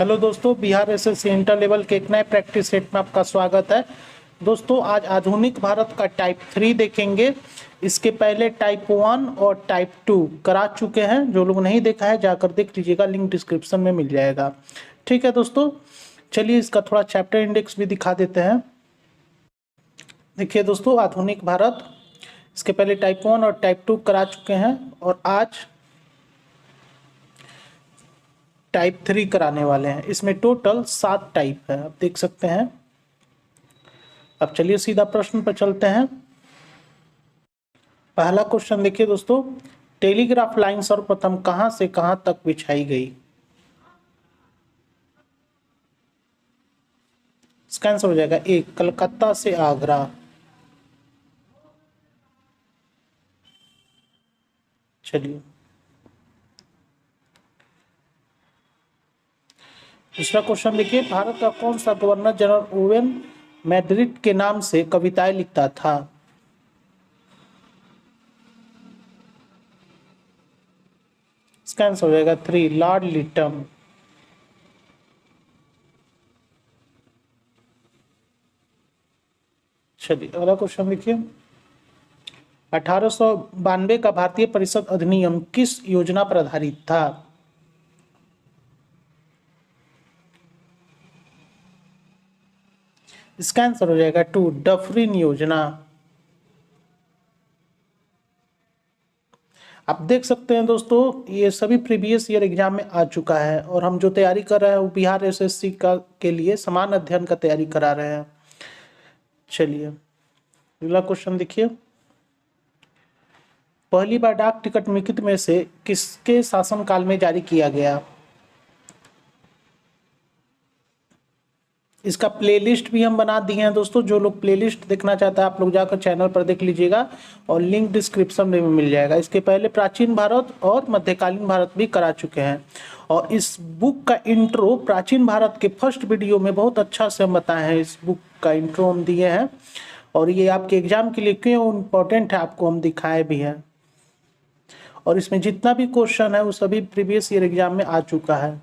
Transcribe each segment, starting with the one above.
Hello दोस्तों, Bihar SSC inter level के एक नए प्रैक्टिस सेट में आपका स्वागत है। दोस्तों, आज आधुनिक भारत का टाइप 3 देखेंगे। इसके पहले टाइप 1 और टाइप 2 करा चुके हैं। जो लोग नहीं देखा है जाकर देख लीजिएगा, लिंक डिस्क्रिप्शन में मिल जाएगा। ठीक है दोस्तों, चलिए इसका थोड़ा चैप्टर इंडेक्स भी दिखा देते हैं। देखिए दोस्तों, आधुनिक भारत, इसके पहले टाइप 1 और टाइप 2 करा चुके हैं और आज टाइप 3 कराने वाले हैं। इसमें टोटल 7 टाइप है, आप देख सकते हैं। अब चलिए सीधा प्रश्न पर चलते हैं। पहला क्वेश्चन देखिए दोस्तों, टेलीग्राफ लाइन सर्वप्रथम कहां से कहां तक बिछाई गई? इसका आंसर हो जाएगा ए, कलकत्ता से आगरा। चलिए दूसरा क्वेश्चन देखिए, भारत का कौन सा गवर्नर जनरल ओवेन मैड्रिड के नाम से कविताएं लिखता था? इसका आंसर हो जाएगा 3, लॉर्ड लिटन। चलिए अगला क्वेश्चन देखिए, 1892 का भारतीय परिषद अधिनियम किस योजना पर आधारित था? इसका आंसर हो जाएगा 2, डफरिन योजना। आप देख सकते हैं दोस्तों, ये सभी प्रीवियस ईयर एग्जाम में आ चुका है और हम जो तैयारी कर रहे हैं वो बिहार एसएससी का के लिए समान अध्ययन का तैयारी करा रहे हैं। चलिए अगला क्वेश्चन देखिए, पहली बार डाक टिकट निम्नलिखित में से किसके शासनकाल में जारी किया गया? इसका प्लेलिस्ट भी हम बना दिए हैं दोस्तों। जो लोग प्लेलिस्ट देखना चाहता है आप लोग जाकर चैनल पर देख लीजिएगा और लिंक डिस्क्रिप्शन में भी मिल जाएगा। इसके पहले प्राचीन भारत और मध्यकालीन भारत भी करा चुके हैं और इस बुक का इंट्रो प्राचीन भारत के फर्स्ट वीडियो में बहुत अच्छा से हम बताए हैं। इस बुक का इंट्रो हम दिए हैं और ये आपके एग्जाम के लिए क्यों इम्पोर्टेंट है आपको हम दिखाए भी हैं। और इसमें जितना भी क्वेश्चन है वो सभी प्रीवियस ईयर एग्जाम में आ चुका है।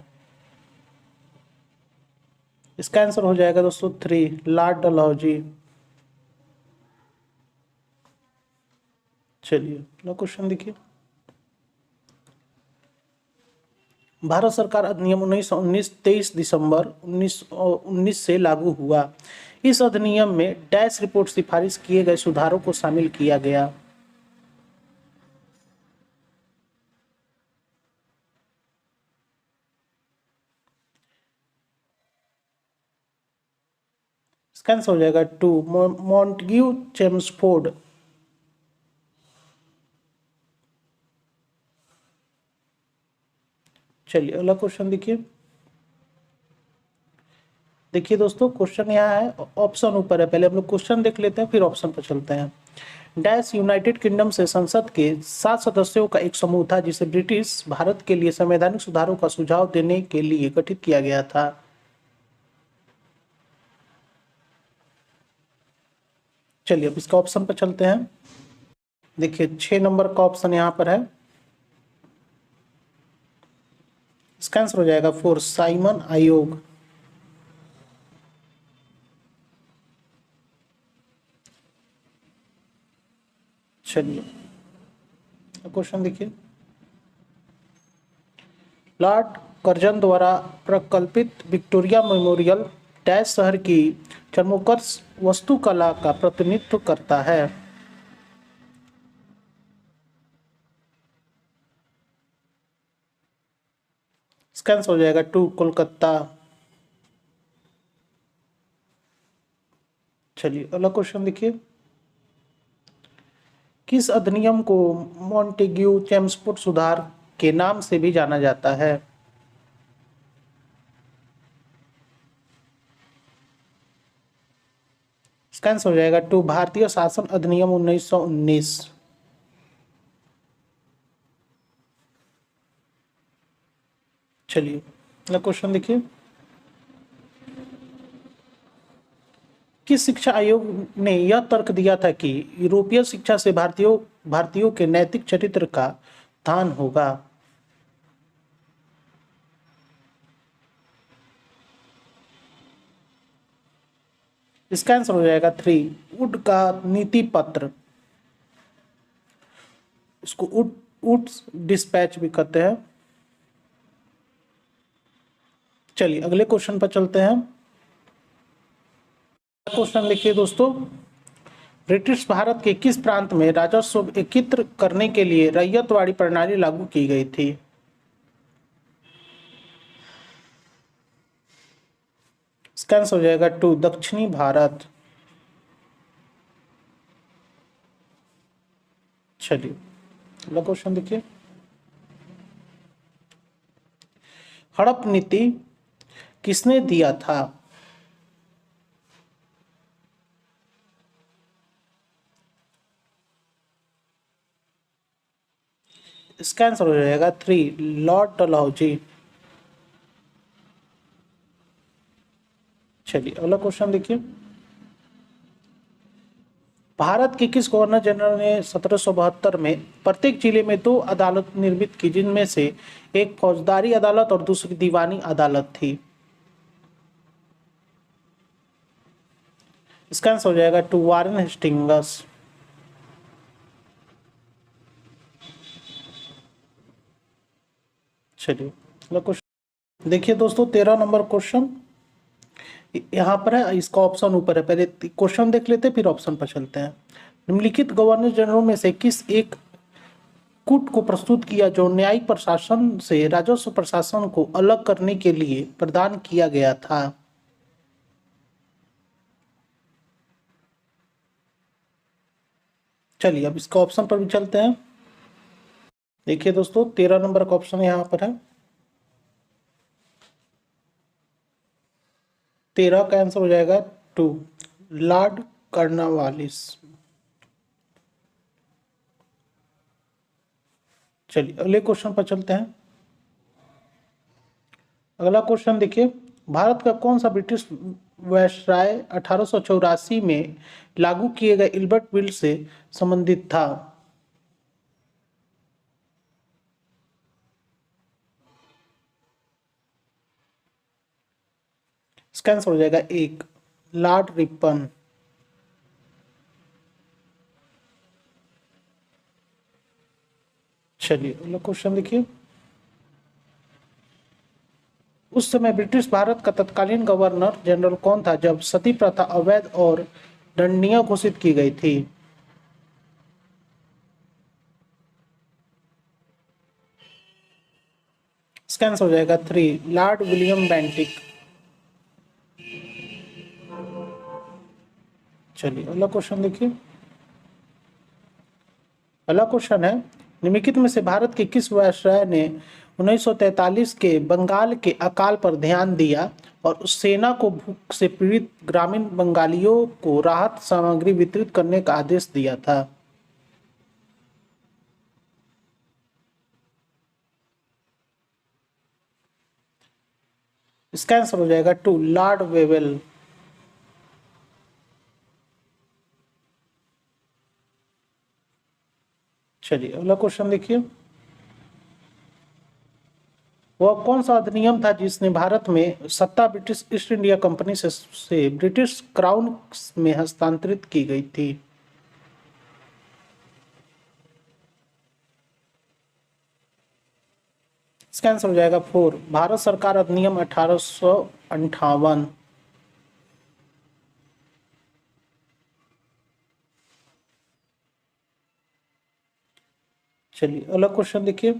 इसका आंसर हो जाएगा दोस्तों 3, लॉर्ड डलहौजी। चलिए अगला क्वेश्चन देखिए, भारत सरकार अधिनियम 1919 23 दिसंबर 1919 से लागू हुआ। इस अधिनियम में डैश रिपोर्ट सिफारिश किए गए सुधारों को शामिल किया गया। इसका आंसर हो जाएगा 2, मॉन्टेग्यू चेम्सफोर्ड। चलिए अगला क्वेश्चन देखिए। देखिए दोस्तों, क्वेश्चन यहाँ है, ऑप्शन ऊपर है। पहले हम लोग क्वेश्चन देख लेते हैं फिर ऑप्शन पर चलते हैं। डैश यूनाइटेड किंगडम से संसद के 7 सदस्यों का एक समूह था जिसे ब्रिटिश भारत के लिए संवैधानिक सुधारों का सुझाव देने के लिए गठित किया गया था। चलिए अब इसका ऑप्शन पर चलते हैं। देखिए 6 नंबर का ऑप्शन यहाँ पर है। इसका आंसर हो जाएगा 4, साइमन आयोग। चलिए क्वेश्चन देखिए, लॉर्ड कर्जन द्वारा प्रकल्पित विक्टोरिया मेमोरियल डैश शहर की चर्मोत्कर्ष वास्तुकला का प्रतिनिधित्व करता है। इसका आंसर हो जाएगा 2, कोलकाता। चलिए अगला क्वेश्चन देखिए, किस अधिनियम को मॉन्टेग्यू चेम्सफोर्ड सुधार के नाम से भी जाना जाता है? इसका आंसर हो जाएगा 2, भारतीय शासन अधिनियम 1919। चलिए अगला क्वेश्चन देखिए, किस शिक्षा आयोग ने यह तर्क दिया था कि यूरोपीय शिक्षा से भारतीयों के नैतिक चरित्र का दान होगा? इसका आंसर हो जाएगा 3, वुड का नीति पत्र। इसको वुड्स डिस्पैच भी कहते हैं। चलिए अगले क्वेश्चन पर चलते हैं। क्वेश्चन लिखिए दोस्तों, ब्रिटिश भारत के किस प्रांत में राजस्व एकत्र करने के लिए रैयतवाड़ी प्रणाली लागू की गई थी? इसका आंसर हो जाएगा 2, दक्षिणी भारत। चलिए अगला क्वेश्चन देखिए, हड़प नीति किसने दिया था? इसका आंसर हो जाएगा 3, लॉर्ड डलहौजी। चलिए अगला क्वेश्चन देखिए, भारत के किस गवर्नर जनरल ने 1772 में प्रत्येक जिले में 2 अदालत निर्मित की, जिनमें से एक फौजदारी अदालत और दूसरी दीवानी अदालत थी? इसका आंसर हो जाएगा 2, वारेन हेस्टिंग्स। चलिए अगला क्वेश्चन देखिए दोस्तों, 13 नंबर क्वेश्चन यहाँ पर है, इसका ऑप्शन ऊपर है। पहले क्वेश्चन देख लेते फिर ऑप्शन पर चलते हैं। निम्नलिखित गवर्नर जनरल में से किस एक कूट को प्रस्तुत किया जो न्यायिक प्रशासन से राजस्व प्रशासन को अलग करने के लिए प्रदान किया गया था? चलिए अब इसका ऑप्शन पर भी चलते हैं। देखिए दोस्तों, 13 नंबर का ऑप्शन यहाँ पर है। 13 का आंसर हो जाएगा 2, लॉर्ड कर्नवालिस। चलिए अगले क्वेश्चन पर चलते हैं। अगला क्वेश्चन देखिए, भारत का कौन सा ब्रिटिश वायसराय 1884 में लागू किए गए इल्बर्ट बिल से संबंधित था? इसका आंसर हो जाएगा 1, लॉर्ड रिपन। चलिए अगला क्वेश्चन देखिए, उस समय ब्रिटिश भारत का तत्कालीन गवर्नर जनरल कौन था जब सती प्रथा अवैध और दंडनीय घोषित की गई थी? इसका आंसर हो जाएगा 3, लॉर्ड विलियम बेंटिक। चलिए अगला क्वेश्चन देखिए, अगला क्वेश्चन है, निम्नलिखित में से भारत के किस वायसराय ने 1943 के बंगाल के अकाल पर ध्यान दिया और उस सेना को भूख से पीड़ित ग्रामीण बंगालियों को राहत सामग्री वितरित करने का आदेश दिया था? इसका आंसर हो जाएगा 2, लॉर्ड वेवेल। चलिए अगला क्वेश्चन देखिए, वह कौन सा अधिनियम था जिसने भारत में सत्ता ब्रिटिश ईस्ट इंडिया कंपनी से ब्रिटिश क्राउन में हस्तांतरित की गई थी? इसका आंसर हो जाएगा 4, भारत सरकार अधिनियम 1858। चलिए अगला क्वेश्चन देखिए,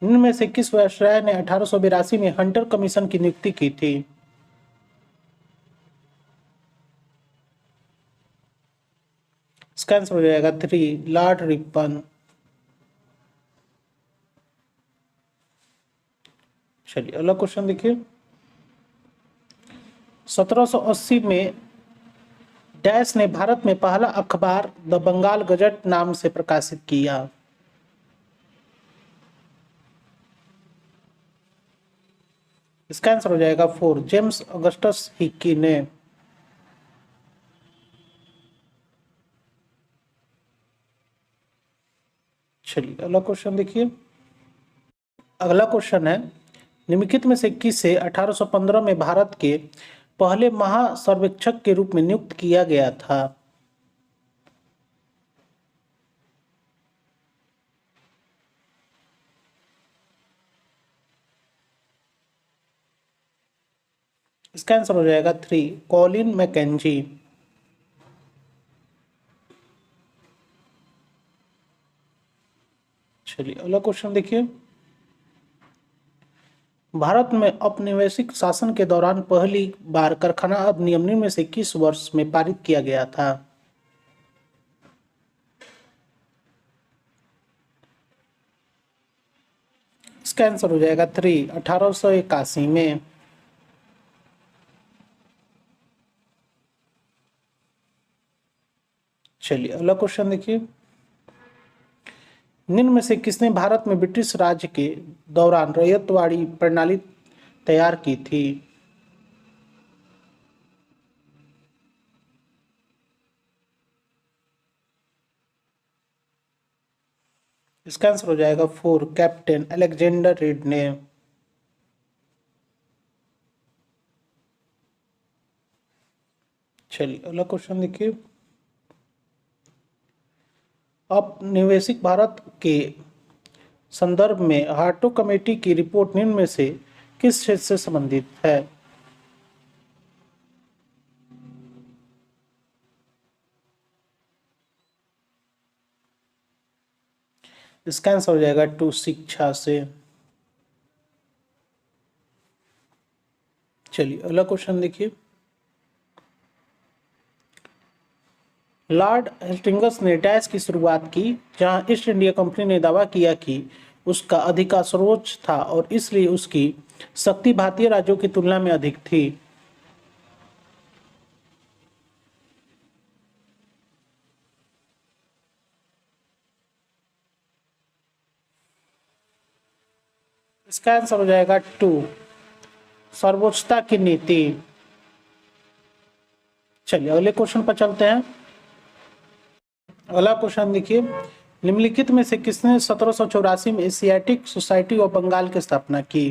इनमें से किस वायसराय ने 1882 में हंटर कमीशन की नियुक्ति की थी? इसका आंसर हो जाएगा 3, लॉर्ड रिपन। चलिए अगला क्वेश्चन देखिए, 1780 में डैश ने भारत में पहला अखबार द बंगाल गजट नाम से प्रकाशित किया? इसका आंसर हो जाएगा 4, जेम्स अगस्टस हिक्की ने। चलिए अगला क्वेश्चन देखिए, अगला क्वेश्चन है, निम्नलिखित में से किसे 1815 में भारत के पहले महासर्वेक्षक के रूप में नियुक्त किया गया था? इसका आंसर हो जाएगा 3, कॉलिन मैकेंजी। चलिए अगला क्वेश्चन देखिए। भारत में औपनिवेशिक शासन के दौरान पहली बार कारखाना अधिनियम निम्न में से किस वर्ष में पारित किया गया था? इसका आंसर हो जाएगा 3, 1881 में। चलिए अगला क्वेश्चन देखिए। निम्न में से किसने भारत में ब्रिटिश राज के दौरान रैयतवाड़ी प्रणाली तैयार की थी? इसका आंसर हो जाएगा 4, कैप्टन अलेक्जेंडर रीड ने। चलिए अगला क्वेश्चन देखिए। औपनिवेशिक भारत के संदर्भ में हार्टो कमेटी की रिपोर्ट निम्न में से किस क्षेत्र से संबंधित है? इसका आंसर हो जाएगा 2, शिक्षा से। चलिए अगला क्वेश्चन देखिए। लॉर्ड हेस्टिंग्स ने डैश की शुरुआत की जहां ईस्ट इंडिया कंपनी ने दावा किया कि उसका अधिकार सर्वोच्च था और इसलिए उसकी शक्ति भारतीय राज्यों की तुलना में अधिक थी? इसका आंसर हो जाएगा 2, सर्वोच्चता की नीति। चलिए अगले क्वेश्चन पर चलते हैं। अगला क्वेश्चन देखिए। निम्नलिखित में से किसने 1784 में एशियाटिक सोसाइटी ऑफ बंगाल की स्थापना की?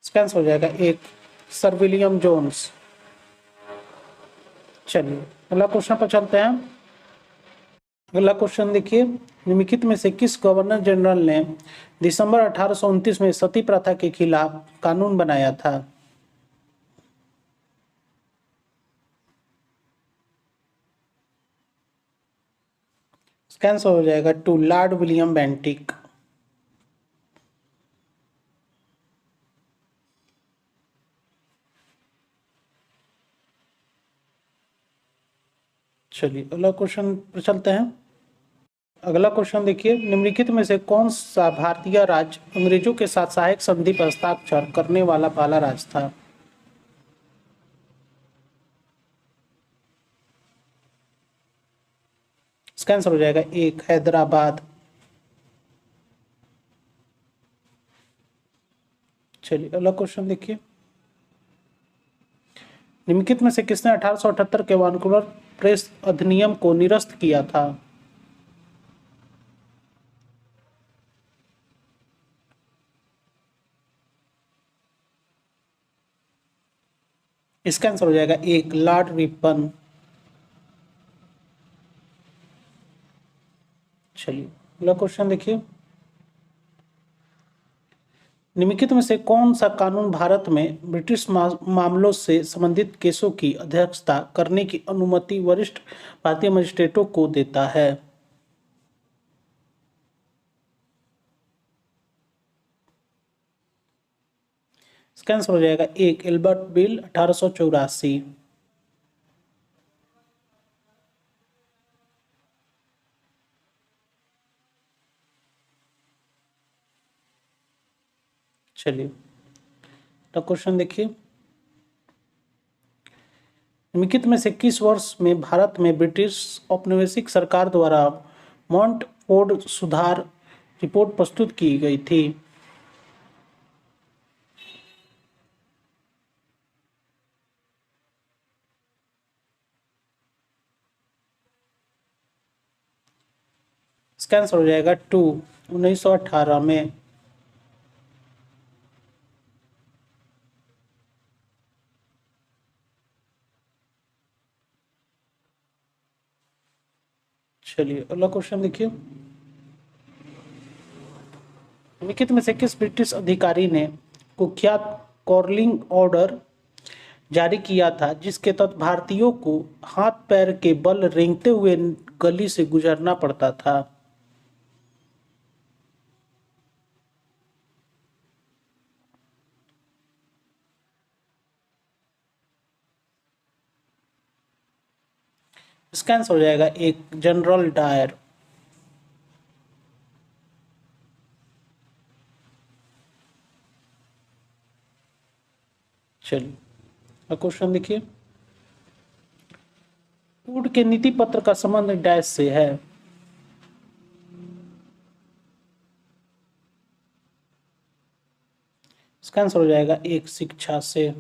इसका आंसर हो जाएगा 1, सर विलियम जोन्स। चलिए अगला क्वेश्चन पर चलते हैं। अगला क्वेश्चन देखिए। निम्नलिखित में से किस गवर्नर जनरल ने दिसंबर 1829 में सती प्रथा के खिलाफ कानून बनाया था? इसका आंसर हो जाएगा 2, लॉर्ड विलियम बेंटिक। चलिए अगला क्वेश्चन पर चलते हैं। अगला क्वेश्चन देखिए। निम्नलिखित में से कौन सा भारतीय राज्य अंग्रेजों के साथ सहायक संधि पर हस्ताक्षर करने वाला पहला राज्य था? इसका आंसर हो जाएगा 1, हैदराबाद। चलिए अगला क्वेश्चन देखिए। निम्नलिखित में से किसने 1878 के वानकुवर प्रेस अधिनियम को निरस्त किया था? इसका आंसर हो जाएगा 1, लॉर्ड रिपन। चलिए अगला क्वेश्चन देखिए। निम्नलिखित में से कौन सा कानून भारत में ब्रिटिश मामलों से संबंधित केसों की अध्यक्षता करने की अनुमति वरिष्ठ भारतीय मजिस्ट्रेटों को देता है? इसका आंसर हो जाएगा 1, एल्बर्ट बिल 1884। चलिए तो क्वेश्चन देखिए। निम्नलिखित में से किस वर्ष में भारत में ब्रिटिश औपनिवेशिक सरकार द्वारा मॉन्टफोर्ड सुधार रिपोर्ट प्रस्तुत की गई थी? इसका आंसर हो जाएगा 2, 1918 में। चलिए अगला क्वेश्चन देखिए। निम्नलिखित में से किस ब्रिटिश अधिकारी ने कुख्यात कॉरलिंग ऑर्डर जारी किया था जिसके तहत भारतीयों को हाथ पैर के बल रेंगते हुए गली से गुजरना पड़ता था? इसका आंसर हो जाएगा एक, जनरल डायर। चलिए क्वेश्चन देखिए। फूड के नीति पत्र का संबंध डैश से है? इसका आंसर हो जाएगा एक, शिक्षा से।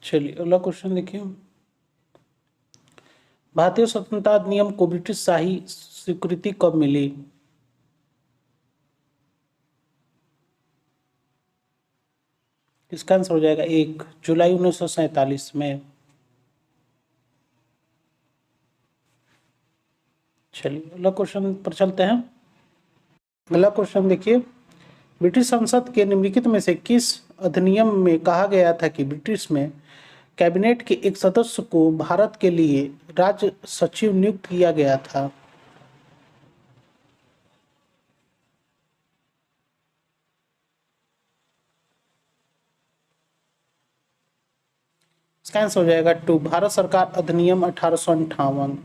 चलिए अगला क्वेश्चन देखिए। भारतीय स्वतंत्रता अधिनियम को ब्रिटिश शाही स्वीकृति कब मिली? इसका आंसर हो जाएगा एक, जुलाई 1947 में। चलिए अगला क्वेश्चन पर चलते हैं। अगला क्वेश्चन देखिए। ब्रिटिश संसद के निम्नलिखित में से किस अधिनियम में कहा गया था कि ब्रिटिश में कैबिनेट के एक सदस्य को भारत के लिए राज्य सचिव नियुक्त किया गया था? इसका आंसर हो जाएगा 2, भारत सरकार अधिनियम 1858।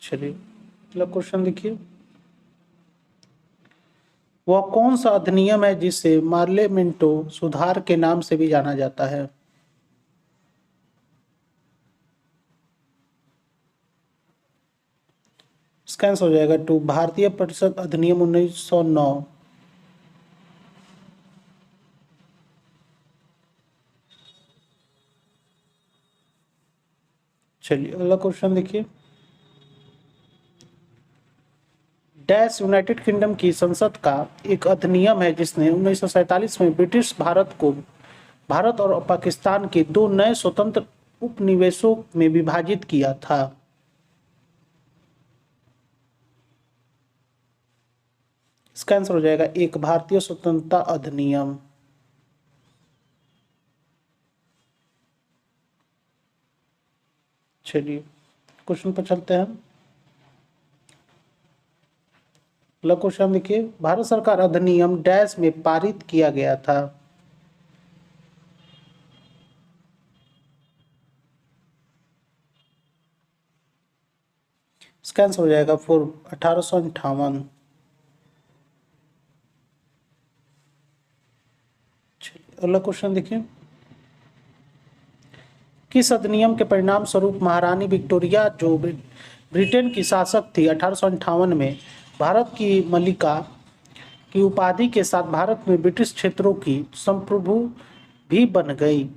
चलिए अगला क्वेश्चन देखिए। वह कौन सा अधिनियम है जिसे पार्लियामेंटो सुधार के नाम से भी जाना जाता है? इसका आंसर हो जाएगा 2, भारतीय परिषद अधिनियम 1909। चलिए अगला क्वेश्चन देखिए। डैश यूनाइटेड किंगडम की संसद का एक अधिनियम है जिसने 1947 में ब्रिटिश भारत को भारत और पाकिस्तान के दो नए स्वतंत्र उपनिवेशों में विभाजित किया था? इसका आंसर हो जाएगा एक, भारतीय स्वतंत्रता अधिनियम। चलिए क्वेश्चन पर चलते हैं। अगला क्वेश्चन देखिए। भारत सरकार अधिनियम डैश में पारित किया गया था? इसका आंसर हो जाएगा 4, 1858। अगला क्वेश्चन देखिए। किस अधिनियम के परिणाम स्वरूप महारानी विक्टोरिया जो ब्रिटेन की शासक थी 1858 में भारत की मलिका की उपाधि के साथ भारत में ब्रिटिश क्षेत्रों की संप्रभु भी बन गई?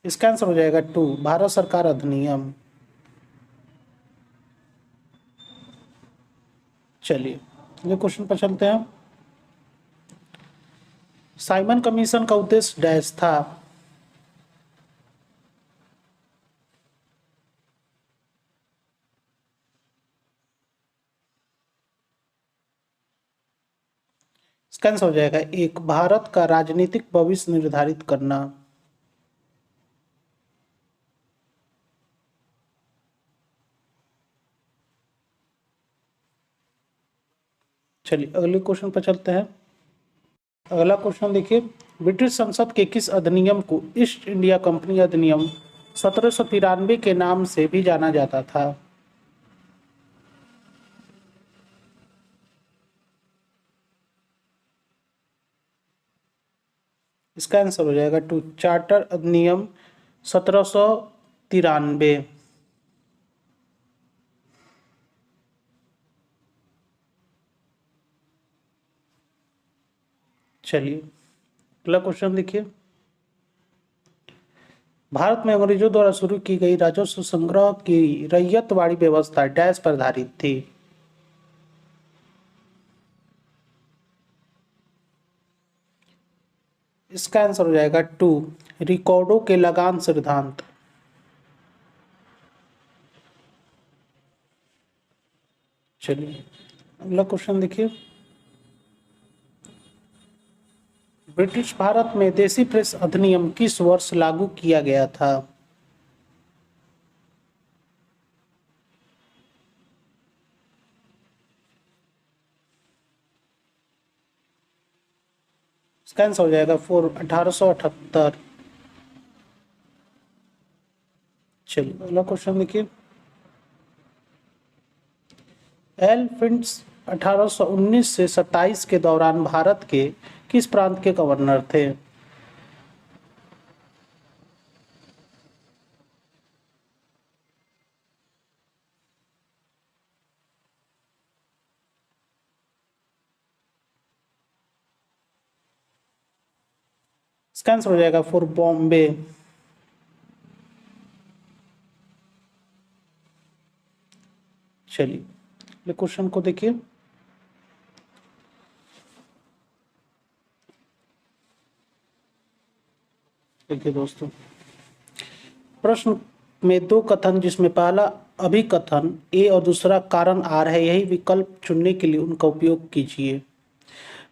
इसका आंसर हो जाएगा 2, भारत सरकार अधिनियम। चलिए ये क्वेश्चन पर चलते हैं। साइमन कमीशन का उद्देश्य डैश था? इसका आंसर हो जाएगा एक, भारत का राजनीतिक भविष्य निर्धारित करना। चलिए अगले क्वेश्चन पर चलते हैं। अगला क्वेश्चन देखिए। ब्रिटिश संसद के किस अधिनियम को ईस्ट इंडिया कंपनी अधिनियम 1793 के नाम से भी जाना जाता था? इसका आंसर हो जाएगा 2, चार्टर अधिनियम 1793। चलिए अगला क्वेश्चन देखिए। भारत में अंग्रेजों द्वारा शुरू की गई राजस्व संग्रह की रैयतवाड़ी व्यवस्था डैश पर आधारित थी। इसका आंसर हो जाएगा 2, रिकॉर्डों के लगान सिद्धांत। चलिए अगला क्वेश्चन देखिए। ब्रिटिश भारत में देसी प्रेस अधिनियम किस वर्ष लागू किया गया था? इसका आंसर हो जाएगा 4, 1878। चलिए अगला क्वेश्चन देखिए। एलफिंट्स 1819 से 27 के दौरान भारत के किस प्रांत के गवर्नर थे? इसका आंसर हो जाएगा 4, बॉम्बे। चलिए क्वेश्चन को देखिए। देखिए दोस्तों, प्रश्न में दो कथन जिसमें पहला अभिकथन ए और दूसरा कारण आर है, यही विकल्प चुनने के लिए उनका उपयोग कीजिए।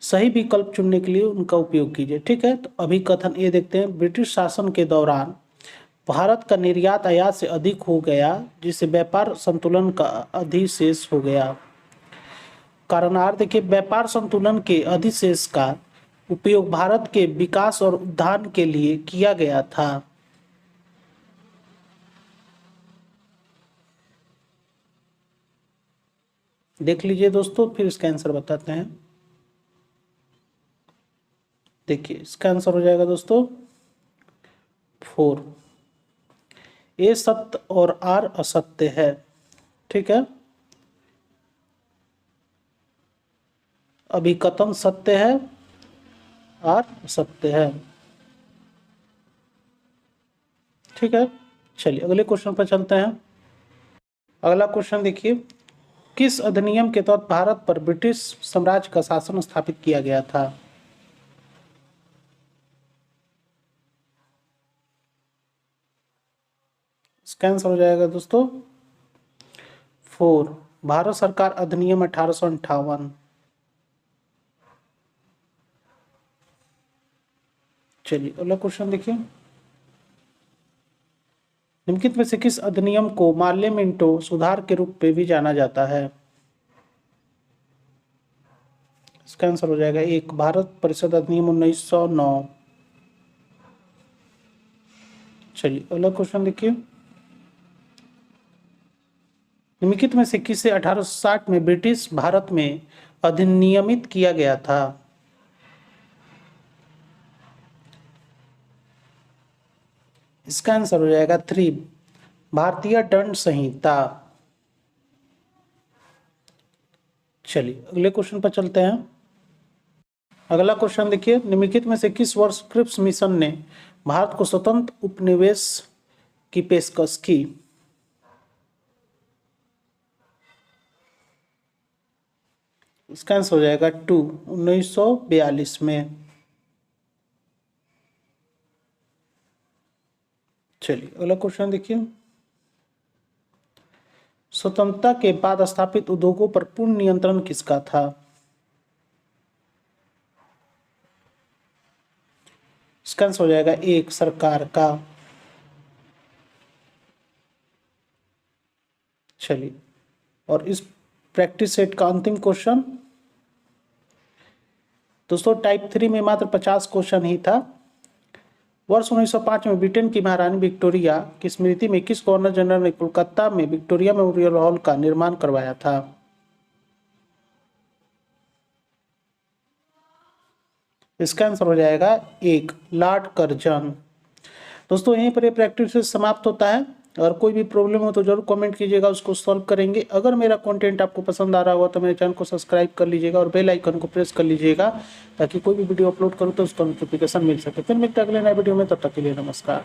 सही विकल्प चुनने के लिए उनका उपयोग कीजिए। ठीक है, तो अभिकथन ए देखते हैं। ब्रिटिश शासन के दौरान भारत का निर्यात आयात से अधिक हो गया, जिससे व्यापार संतुलन का अधिशेष हो गया। कारण आर देखिए, व्यापार संतुलन के अधिशेष का उपयोग भारत के विकास और उत्थान के लिए किया गया था। देख लीजिए दोस्तों, फिर इसका आंसर बताते हैं। देखिए इसका आंसर हो जाएगा दोस्तों 4, ए सत्य और आर असत्य है। ठीक है, अभिकथन सत्य है, आर असत्य है। ठीक है, चलिए अगले क्वेश्चन पर चलते हैं। अगला क्वेश्चन देखिए। किस अधिनियम के तहत भारत पर ब्रिटिश साम्राज्य का शासन स्थापित किया गया था? इसका आंसर हो जाएगा दोस्तों 4, भारत सरकार अधिनियम 1858। चलिए अगला क्वेश्चन देखिए। निम्नलिखित में से किस अधिनियम को पार्लियामेंटो सुधार के रूप में भी जाना जाता है? इसका आंसर हो जाएगा 1, भारत परिषद अधिनियम 1909। चलिए अगला क्वेश्चन देखिए। निम्नलिखित में से किसे 1860 में ब्रिटिश भारत में अधिनियमित किया गया था? इसका आंसर हो जाएगा 3, भारतीय दंड संहिता। चलिए अगले क्वेश्चन पर चलते हैं। अगला क्वेश्चन देखिए। निम्नलिखित में से किस वर्ष क्रिप्स मिशन ने भारत को स्वतंत्र उपनिवेश की पेशकश की? इसका आंसर हो जाएगा 2, 1942 में। चलिए अगला क्वेश्चन देखिए। स्वतंत्रता के बाद स्थापित उद्योगों पर पूर्ण नियंत्रण किसका था? इसका आंसर हो जाएगा 1, सरकार का। चलिए, और इस प्रैक्टिस सेट का अंतिम क्वेश्चन दोस्तों, टाइप 3 में मात्र 50 क्वेश्चन ही था। वर्ष 1905 में ब्रिटेन की महारानी विक्टोरिया की स्मृति में किस गवर्नर जनरल ने कोलकाता में विक्टोरिया मेमोरियल हॉल का निर्माण करवाया था? इसका आंसर हो जाएगा 1, लॉर्ड कर्जन। दोस्तों यहीं पर ये प्रैक्टिस समाप्त होता है। और कोई भी प्रॉब्लम हो तो जरूर कमेंट कीजिएगा, उसको सॉल्व करेंगे। अगर मेरा कंटेंट आपको पसंद आ रहा होगा तो मेरे चैनल को सब्सक्राइब कर लीजिएगा और बेल आइकन को प्रेस कर लीजिएगा, ताकि कोई भी वीडियो अपलोड करूँ तो उसका नोटिफिकेशन मिल सके। फिर मिलते हैं अगले नए वीडियो में, तब तक के लिए नमस्कार।